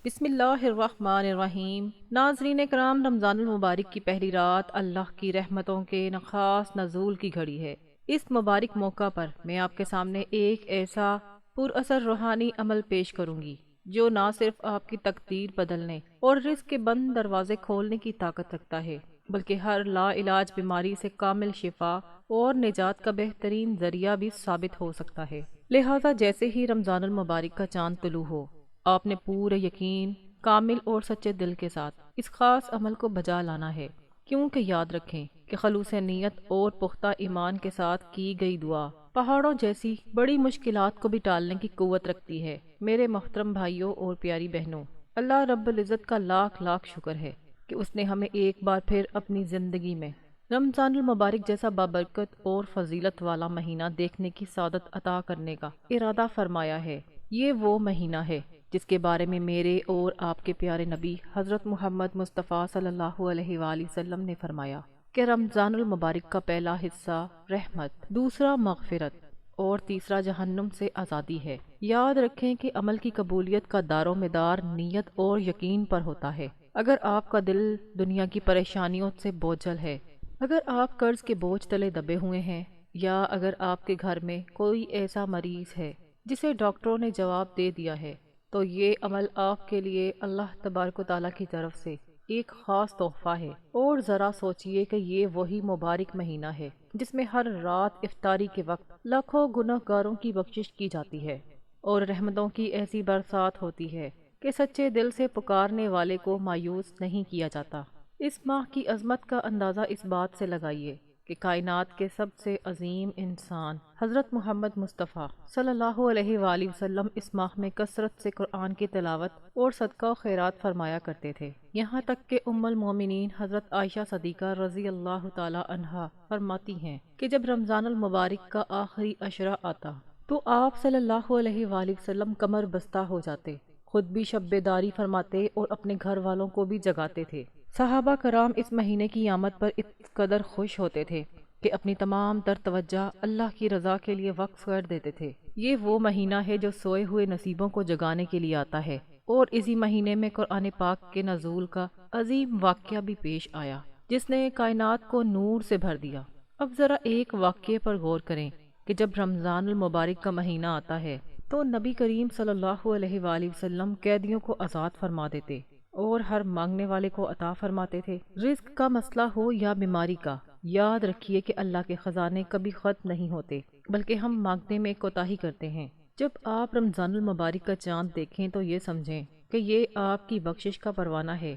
بسم اللہ الرحمن الرحیم۔ ناظرین کرام، رمضان المبارک کی پہلی رات اللہ کی رحمتوں کے خاص نزول کی گھڑی ہے۔ اس مبارک موقع پر میں آپ کے سامنے ایک ایسا پر اثر روحانی عمل پیش کروں گی جو نہ صرف آپ کی تقدیر بدلنے اور رزق کے بند دروازے کھولنے کی طاقت رکھتا ہے، بلکہ ہر لا علاج بیماری سے کامل شفا اور نجات کا بہترین ذریعہ بھی ثابت ہو سکتا ہے۔ لہٰذا جیسے ہی رمضان المبارک کا چاند طلوع ہو، آپ نے پورے یقین، کامل اور سچے دل کے ساتھ اس خاص عمل کو بجا لانا ہے، کیونکہ یاد رکھیں کہ خلوص نیت اور پختہ ایمان کے ساتھ کی گئی دعا پہاڑوں جیسی بڑی مشکلات کو بھی ٹالنے کی قوت رکھتی ہے۔ میرے محترم بھائیوں اور پیاری بہنوں، اللہ رب العزت کا لاکھ لاکھ شکر ہے کہ اس نے ہمیں ایک بار پھر اپنی زندگی میں رمضان المبارک جیسا بابرکت اور فضیلت والا مہینہ دیکھنے کی سعادت عطا کرنے کا ارادہ فرمایا ہے۔ یہ وہ مہینہ ہے جس کے بارے میں میرے اور آپ کے پیارے نبی حضرت محمد مصطفیٰ صلی اللہ علیہ وآلہ وسلم نے فرمایا کہ رمضان المبارک کا پہلا حصہ رحمت، دوسرا مغفرت اور تیسرا جہنم سے آزادی ہے۔ یاد رکھیں کہ عمل کی قبولیت کا دار و مدار نیت اور یقین پر ہوتا ہے۔ اگر آپ کا دل دنیا کی پریشانیوں سے بوجھل ہے، اگر آپ قرض کے بوجھ تلے دبے ہوئے ہیں، یا اگر آپ کے گھر میں کوئی ایسا مریض ہے جسے ڈاکٹروں نے جواب دے دیا ہے، تو یہ عمل آپ کے لیے اللہ تبارک و تعالیٰ کی طرف سے ایک خاص تحفہ ہے۔ اور ذرا سوچئے کہ یہ وہی مبارک مہینہ ہے جس میں ہر رات افطاری کے وقت لاکھوں گناہ گاروں کی بخشش کی جاتی ہے اور رحمتوں کی ایسی برسات ہوتی ہے کہ سچے دل سے پکارنے والے کو مایوس نہیں کیا جاتا۔ اس ماہ کی عظمت کا اندازہ اس بات سے لگائیے کہ کائنات کے سب سے عظیم انسان حضرت محمد مصطفیٰ صلی اللہ علیہ وآلہ وسلم اس ماہ میں کثرت سے قرآن کی تلاوت اور صدقہ و خیرات فرمایا کرتے تھے، یہاں تک کہ ام المومنین حضرت عائشہ صدیقہ رضی اللہ تعالی عنہا فرماتی ہیں کہ جب رمضان المبارک کا آخری عشرہ آتا تو آپ صلی اللہ علیہ وآلہ وسلم کمر بستہ ہو جاتے، خود بھی شب بیداری فرماتے اور اپنے گھر والوں کو بھی جگاتے تھے۔ صحابہ کرام اس مہینے کی آمد پر اس قدر خوش ہوتے تھے کہ اپنی تمام تر توجہ اللہ کی رضا کے لیے وقف کر دیتے تھے۔ یہ وہ مہینہ ہے جو سوئے ہوئے نصیبوں کو جگانے کے لیے آتا ہے، اور اسی مہینے میں قرآن پاک کے نزول کا عظیم واقعہ بھی پیش آیا جس نے کائنات کو نور سے بھر دیا۔ اب ذرا ایک واقعے پر غور کریں کہ جب رمضان المبارک کا مہینہ آتا ہے تو نبی کریم صلی اللہ علیہ وآلہ وسلم قیدیوں کو آزاد فرما دیتے اور ہر مانگنے والے کو عطا فرماتے تھے۔ رزق کا مسئلہ ہو یا بیماری کا، یاد رکھیے کہ اللہ کے خزانے کبھی ختم نہیں ہوتے، بلکہ ہم مانگنے میں کوتاہی کرتے ہیں۔ جب آپ رمضان المبارک کا چاند دیکھیں تو یہ سمجھیں کہ یہ آپ کی بخشش کا پروانہ ہے،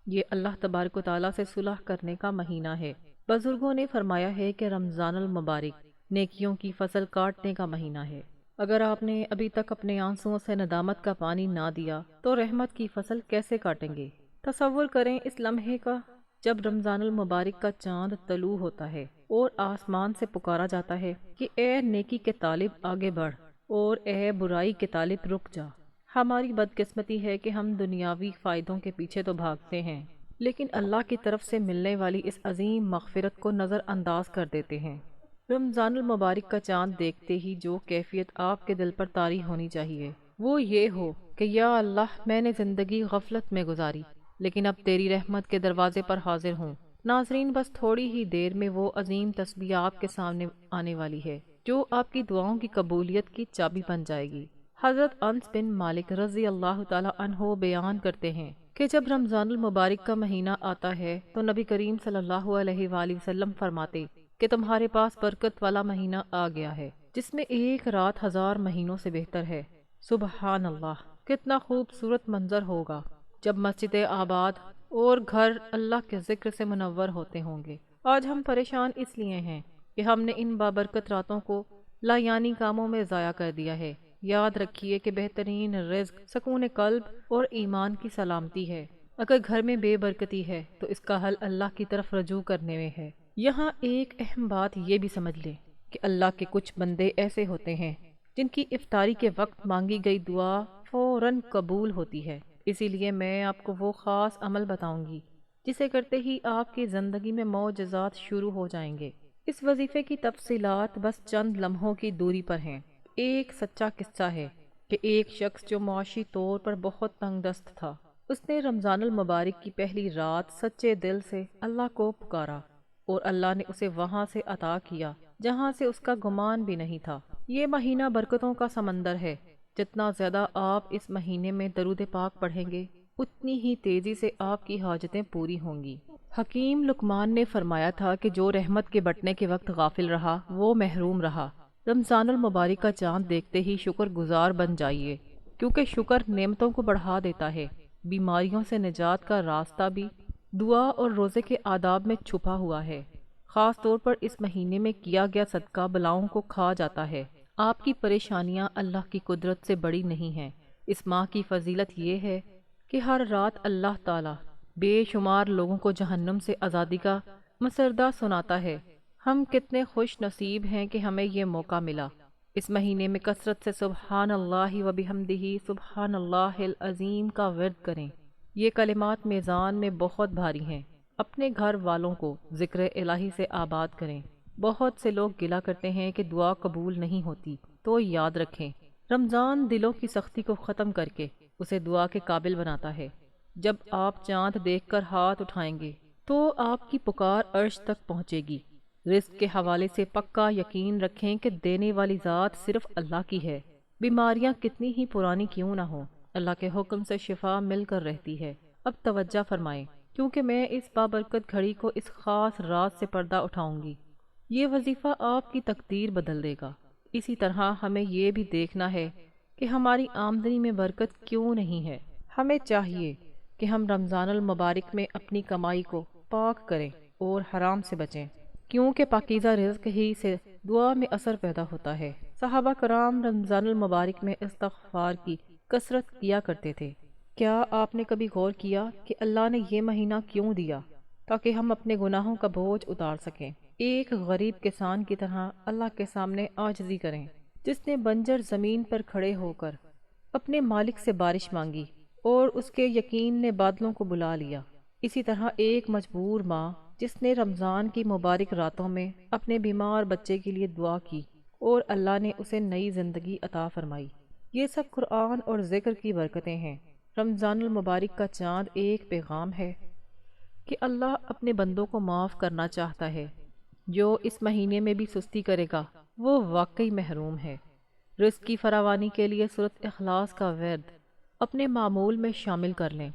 یہ اللہ تبارک و تعالیٰ سے صلح کرنے کا مہینہ ہے۔ بزرگوں نے فرمایا ہے کہ رمضان المبارک نیکیوں کی فصل کاٹنے کا مہینہ ہے۔ اگر آپ نے ابھی تک اپنے آنسوؤں سے ندامت کا پانی نہ دیا تو رحمت کی فصل کیسے کاٹیں گے؟ تصور کریں اس لمحے کا جب رمضان المبارک کا چاند طلوع ہوتا ہے اور آسمان سے پکارا جاتا ہے کہ اے نیکی کے طالب آگے بڑھ اور اے برائی کے طالب رک جا۔ ہماری بدقسمتی ہے کہ ہم دنیاوی فائدوں کے پیچھے تو بھاگتے ہیں، لیکن اللہ کی طرف سے ملنے والی اس عظیم مغفرت کو نظر انداز کر دیتے ہیں۔ رمضان المبارک کا چاند دیکھتے ہی جو کیفیت آپ کے دل پر طاری ہونی چاہیے وہ یہ ہو کہ یا اللہ، میں نے زندگی غفلت میں گزاری، لیکن اب تیری رحمت کے دروازے پر حاضر ہوں۔ ناظرین، بس تھوڑی ہی دیر میں وہ عظیم تسبیح آپ کے سامنے آنے والی ہے جو آپ کی دعاؤں کی قبولیت کی چابی بن جائے گی۔ حضرت انس بن مالک رضی اللہ تعالی عنہ بیان کرتے ہیں کہ جب رمضان المبارک کا مہینہ آتا ہے تو نبی کریم صلی اللہ علیہ وآلہ وسلم فرماتے کہ تمہارے پاس برکت والا مہینہ آ گیا ہے جس میں ایک رات 1000 مہینوں سے بہتر ہے۔ سبحان اللہ، کتنا خوبصورت منظر ہوگا جب مسجد آباد اور گھر اللہ کے ذکر سے منور ہوتے ہوں گے۔ آج ہم پریشان اس لیے ہیں کہ ہم نے ان بابرکت راتوں کو لایانی کاموں میں ضائع کر دیا ہے۔ یاد رکھیے کہ بہترین رزق سکون قلب اور ایمان کی سلامتی ہے۔ اگر گھر میں بے برکتی ہے تو اس کا حل اللہ کی طرف رجوع کرنے میں ہے۔ یہاں ایک اہم بات یہ بھی سمجھ لیں کہ اللہ کے کچھ بندے ایسے ہوتے ہیں جن کی افطاری کے وقت مانگی گئی دعا فوراً قبول ہوتی ہے۔ اسی لیے میں آپ کو وہ خاص عمل بتاؤں گی جسے کرتے ہی آپ کی زندگی میں معجزات شروع ہو جائیں گے۔ اس وظیفے کی تفصیلات بس چند لمحوں کی دوری پر ہیں۔ ایک سچا قصہ ہے کہ ایک شخص جو معاشی طور پر بہت تنگ دست تھا، اس نے رمضان المبارک کی پہلی رات سچے دل سے اللہ کو پکارا اور اللہ نے اسے وہاں سے عطا کیا جہاں سے اس کا گمان بھی نہیں تھا۔ یہ مہینہ برکتوں کا سمندر ہے۔ جتنا زیادہ آپ اس مہینے میں درود پاک پڑھیں گے، اتنی ہی تیزی سے آپ کی حاجتیں پوری ہوں گی۔ حکیم لقمان نے فرمایا تھا کہ جو رحمت کے بٹنے کے وقت غافل رہا وہ محروم رہا۔ رمضان المبارک کا چاند دیکھتے ہی شکر گزار بن جائیے، کیونکہ شکر نعمتوں کو بڑھا دیتا ہے۔ بیماریوں سے نجات کا راستہ بھی دعا اور روزے کے آداب میں چھپا ہوا ہے۔ خاص طور پر اس مہینے میں کیا گیا صدقہ بلاؤں کو کھا جاتا ہے۔ آپ کی پریشانیاں اللہ کی قدرت سے بڑی نہیں ہیں۔ اس ماہ کی فضیلت یہ ہے کہ ہر رات اللہ تعالی بے شمار لوگوں کو جہنم سے آزادی کا مسردہ سناتا ہے۔ ہم کتنے خوش نصیب ہیں کہ ہمیں یہ موقع ملا۔ اس مہینے میں کثرت سے سبحان اللہ و بحمدہ سبحان اللہ العظیم کا ورد کریں۔ یہ کلمات میزان میں بہت بھاری ہیں۔ اپنے گھر والوں کو ذکر الہی سے آباد کریں۔ بہت سے لوگ گلہ کرتے ہیں کہ دعا قبول نہیں ہوتی، تو یاد رکھیں رمضان دلوں کی سختی کو ختم کر کے اسے دعا کے قابل بناتا ہے۔ جب آپ چاند دیکھ کر ہاتھ اٹھائیں گے تو آپ کی پکار عرش تک پہنچے گی۔ رزق کے حوالے سے پکا یقین رکھیں کہ دینے والی ذات صرف اللہ کی ہے۔ بیماریاں کتنی ہی پرانی کیوں نہ ہوں، اللہ کے حکم سے شفا مل کر رہتی ہے۔ اب توجہ فرمائیں، کیونکہ میں اس بابرکت گھڑی کو اس خاص راز سے پردہ اٹھاؤں گی۔ یہ وظیفہ آپ کی تقدیر بدل دے گا۔ اسی طرح ہمیں یہ بھی دیکھنا ہے کہ ہماری آمدنی میں برکت کیوں نہیں ہے۔ ہمیں چاہیے کہ ہم رمضان المبارک میں اپنی کمائی کو پاک کریں اور حرام سے بچیں، کیونکہ پاکیزہ رزق ہی سے دعا میں اثر پیدا ہوتا ہے۔ صحابہ کرام رمضان المبارک میں استغفار کی کثرت کیا کرتے تھے۔ کیا آپ نے کبھی غور کیا کہ اللہ نے یہ مہینہ کیوں دیا؟ تاکہ ہم اپنے گناہوں کا بوجھ اتار سکیں۔ ایک غریب کسان کی طرح اللہ کے سامنے عاجزی کریں، جس نے بنجر زمین پر کھڑے ہو کر اپنے مالک سے بارش مانگی اور اس کے یقین نے بادلوں کو بلا لیا۔ اسی طرح ایک مجبور ماں جس نے رمضان کی مبارک راتوں میں اپنے بیمار بچے کے لیے دعا کی اور اللہ نے اسے نئی زندگی عطا فرمائی۔ یہ سب قرآن اور ذکر کی برکتیں ہیں۔ رمضان المبارک کا چاند ایک پیغام ہے کہ اللہ اپنے بندوں کو معاف کرنا چاہتا ہے۔ جو اس مہینے میں بھی سستی کرے گا وہ واقعی محروم ہے۔ رزق کی فراوانی کے لیے سورۃ اخلاص کا ورد اپنے معمول میں شامل کر لیں۔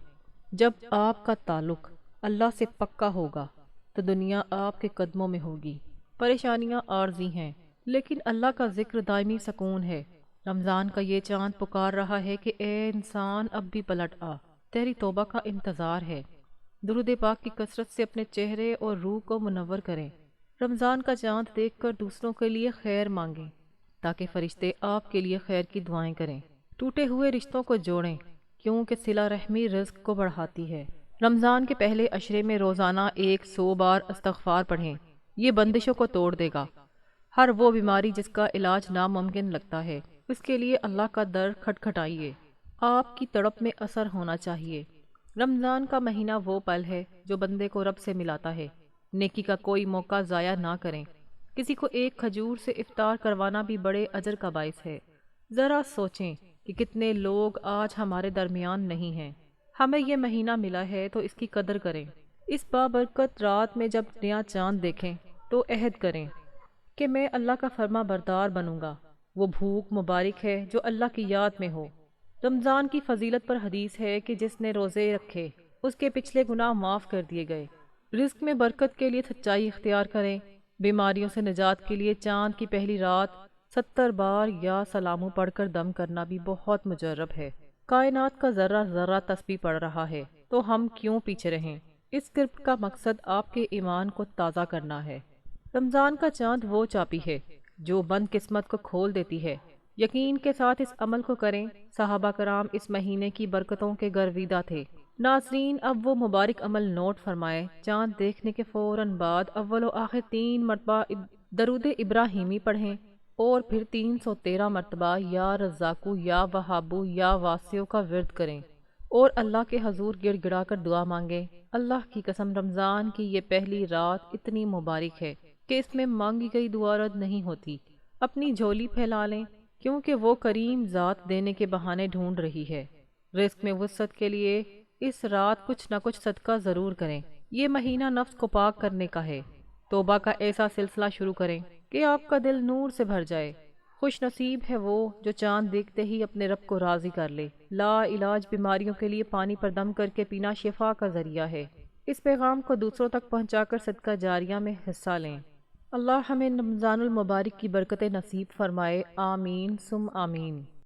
جب آپ کا تعلق اللہ سے پکا ہوگا تو دنیا آپ کے قدموں میں ہوگی۔ پریشانیاں عارضی ہیں، لیکن اللہ کا ذکر دائمی سکون ہے۔ رمضان کا یہ چاند پکار رہا ہے کہ اے انسان اب بھی پلٹ آ، تیری توبہ کا انتظار ہے۔ درود پاک کی کثرت سے اپنے چہرے اور روح کو منور کریں۔ رمضان کا چاند دیکھ کر دوسروں کے لیے خیر مانگیں تاکہ فرشتے آپ کے لیے خیر کی دعائیں کریں۔ ٹوٹے ہوئے رشتوں کو جوڑیں، کیونکہ صلہ رحمی رزق کو بڑھاتی ہے۔ رمضان کے پہلے عشرے میں روزانہ 100 بار استغفار پڑھیں۔ یہ بندشوں کو توڑ دے گا۔ ہر وہ بیماری جس کا علاج ناممکن لگتا ہے، اس کے لیے اللہ کا در کھٹکھٹائیے۔ آپ کی تڑپ میں اثر ہونا چاہیے۔ رمضان کا مہینہ وہ پل ہے جو بندے کو رب سے ملاتا ہے۔ نیکی کا کوئی موقع ضائع نہ کریں۔ کسی کو ایک کھجور سے افطار کروانا بھی بڑے اجر کا باعث ہے۔ ذرا سوچیں کہ کتنے لوگ آج ہمارے درمیان نہیں ہیں۔ ہمیں یہ مہینہ ملا ہے تو اس کی قدر کریں۔ اس بابرکت رات میں جب نیا چاند دیکھیں تو عہد کریں کہ میں اللہ کا فرما بردار بنوں گا۔ وہ بھوک مبارک ہے جو اللہ کی یاد میں ہو۔ رمضان کی فضیلت پر حدیث ہے کہ جس نے روزے رکھے اس کے پچھلے گناہ معاف کر دیے گئے۔ رزق میں برکت کے لیے سچائی اختیار کریں۔ بیماریوں سے نجات کے لیے چاند کی پہلی رات 70 بار یا سلامو پڑھ کر دم کرنا بھی بہت مجرب ہے۔ کائنات کا ذرہ ذرہ تسبیح پڑھ رہا ہے تو ہم کیوں پیچھے رہیں؟ اس اسکرپٹ کا مقصد آپ کے ایمان کو تازہ کرنا ہے۔ رمضان کا چاند وہ چابی ہے جو بند قسمت کو کھول دیتی ہے۔ یقین کے ساتھ اس عمل کو کریں۔ صحابہ کرام اس مہینے کی برکتوں کے گرویدہ تھے۔ ناظرین، اب وہ مبارک عمل نوٹ فرمائے۔ چاند دیکھنے کے فوراً بعد اول و آخر 3 مرتبہ درود ابراہیمی پڑھیں اور پھر 313 مرتبہ یا رزاقو یا وہابو یا واسعو کا ورد کریں اور اللہ کے حضور گڑ گڑا کر دعا مانگیں۔ اللہ کی قسم رمضان کی یہ پہلی رات اتنی مبارک ہے کہ اس میں مانگی گئی دعا رد نہیں ہوتی۔ اپنی جھولی پھیلا لیں کیونکہ وہ کریم ذات دینے کے بہانے ڈھونڈ رہی ہے۔ رزق میں وسعت کے لیے اس رات کچھ نہ کچھ صدقہ ضرور کریں۔ یہ مہینہ نفس کو پاک کرنے کا ہے۔ توبہ کا ایسا سلسلہ شروع کریں کہ آپ کا دل نور سے بھر جائے۔ خوش نصیب ہے وہ جو چاند دیکھتے ہی اپنے رب کو راضی کر لے۔ لا علاج بیماریوں کے لیے پانی پر دم کر کے پینا شفا کا ذریعہ ہے۔ اس پیغام کو دوسروں تک پہنچا کر صدقہ جاریہ میں حصہ لیں۔ اللہ ہمیں رمضان المبارک کی برکتیں نصیب فرمائے، آمین ثم آمین۔